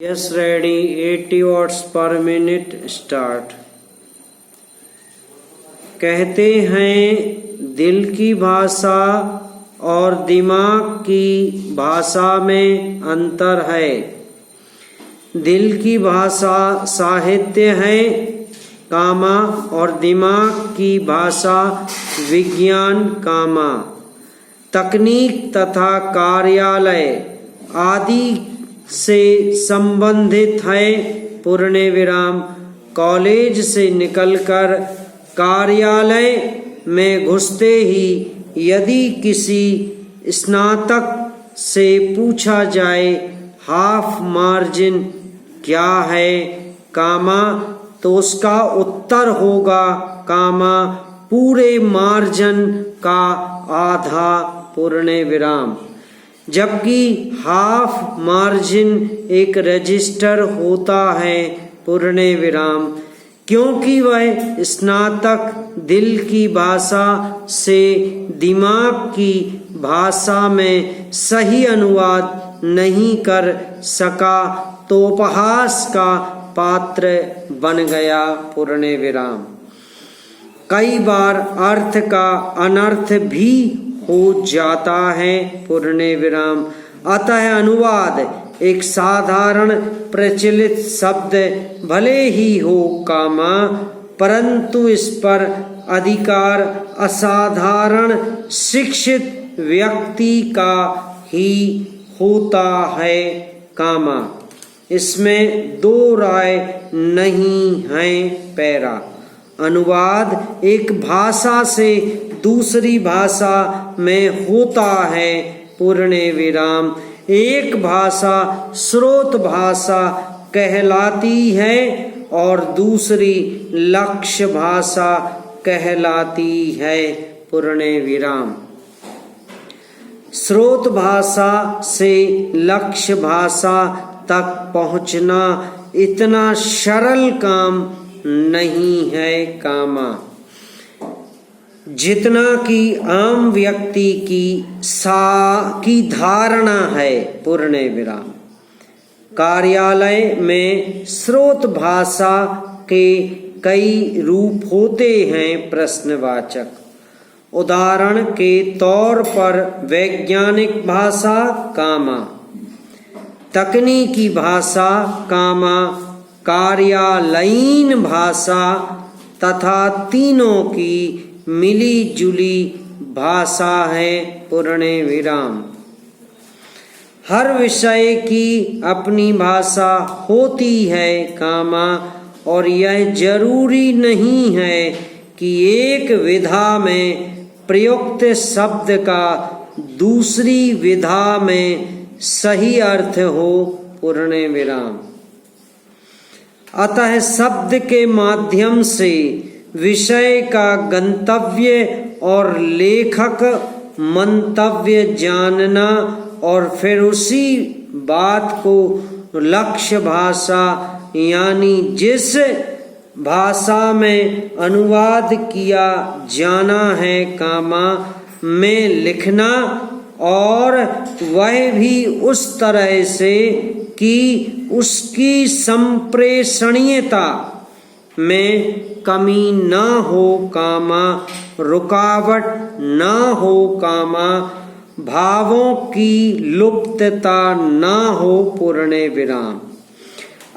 Yes, ready. 80 watts per minute. Start. कहते हैं दिल की भाषा और दिमाग की भाषा में अंतर है। दिल की भाषा साहित्य है कामा और दिमाग की भाषा विज्ञान कामा। तकनीक तथा कार्यालय आदि से संबंधित है पूर्ण विराम। कॉलेज से निकलकर कार्यालय में घुसते ही यदि किसी स्नातक से पूछा जाए हाफ मार्जिन क्या है कामा, तो उसका उत्तर होगा कामा पूरे मार्जिन का आधा पूर्ण विराम। जबकि हाफ मार्जिन एक रजिस्टर होता है पूर्ण विराम, क्योंकि वह स्नातक दिल की भाषा से दिमाग की भाषा में सही अनुवाद नहीं कर सका तो उपहास का पात्र बन गया पूर्ण विराम। कई बार अर्थ का अनर्थ भी हो जाता है पूर्ण विराम। अतः अनुवाद एक साधारण प्रचलित शब्द भले ही हो कामा, परंतु इस पर अधिकार असाधारण शिक्षित व्यक्ति का ही होता है कामा। इसमें दो राय नहीं है पैरा। अनुवाद एक भाषा से दूसरी भाषा में होता है पूर्ण विराम। एक भाषा स्रोत भाषा कहलाती है और दूसरी लक्ष्य भाषा कहलाती है पूर्ण विराम। स्रोत भाषा से लक्ष्य भाषा तक पहुंचना इतना सरल काम नहीं है कामा, जितना कि आम व्यक्ति की धारणा है पूर्ण विराम। कार्यालय में स्रोत भाषा के कई रूप होते हैं प्रश्नवाचक। उदाहरण के तौर पर वैज्ञानिक भाषा कामा, तकनीकी भाषा कामा, कार्यालयीन भाषा तथा तीनों की मिली जुली भाषा है पूर्ण विराम। हर विषय की अपनी भाषा होती है कामा, और यह जरूरी नहीं है कि एक विधा में प्रयुक्त शब्द का दूसरी विधा में सही अर्थ हो पूर्ण विराम। अतः शब्द के माध्यम से विषय का गंतव्य और लेखक मंतव्य जानना और फिर उसी बात को लक्ष्य भाषा यानी जिस भाषा में अनुवाद किया जाना है कामा में लिखना, और वह भी उस तरह से कि उसकी संप्रेषणीयता में कमी न हो कामा, रुकावट न हो कामा, भावों की लुप्तता न हो पूर्ण विराम।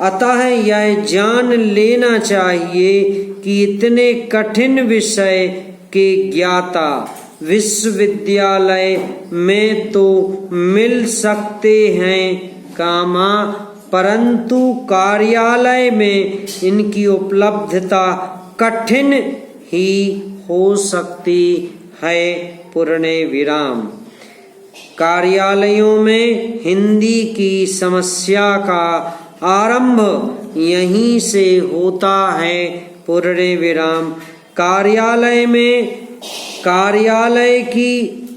अतः यह जान लेना चाहिए कि इतने कठिन विषय के ज्ञाता विश्वविद्यालय में तो मिल सकते हैं कामा, परंतु कार्यालय में इनकी उपलब्धता कठिन ही हो सकती है पूर्ण विराम। कार्यालयों में हिंदी की समस्या का आरंभ यहीं से होता है पूर्ण विराम। कार्यालय में कार्यालय की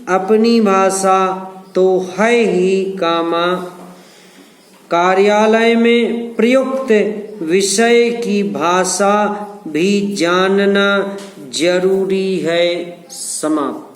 अपनी भाषा तो है ही कामा, कार्यालय में प्रयुक्त विषय की भाषा भी जानना जरूरी है। समाप्त।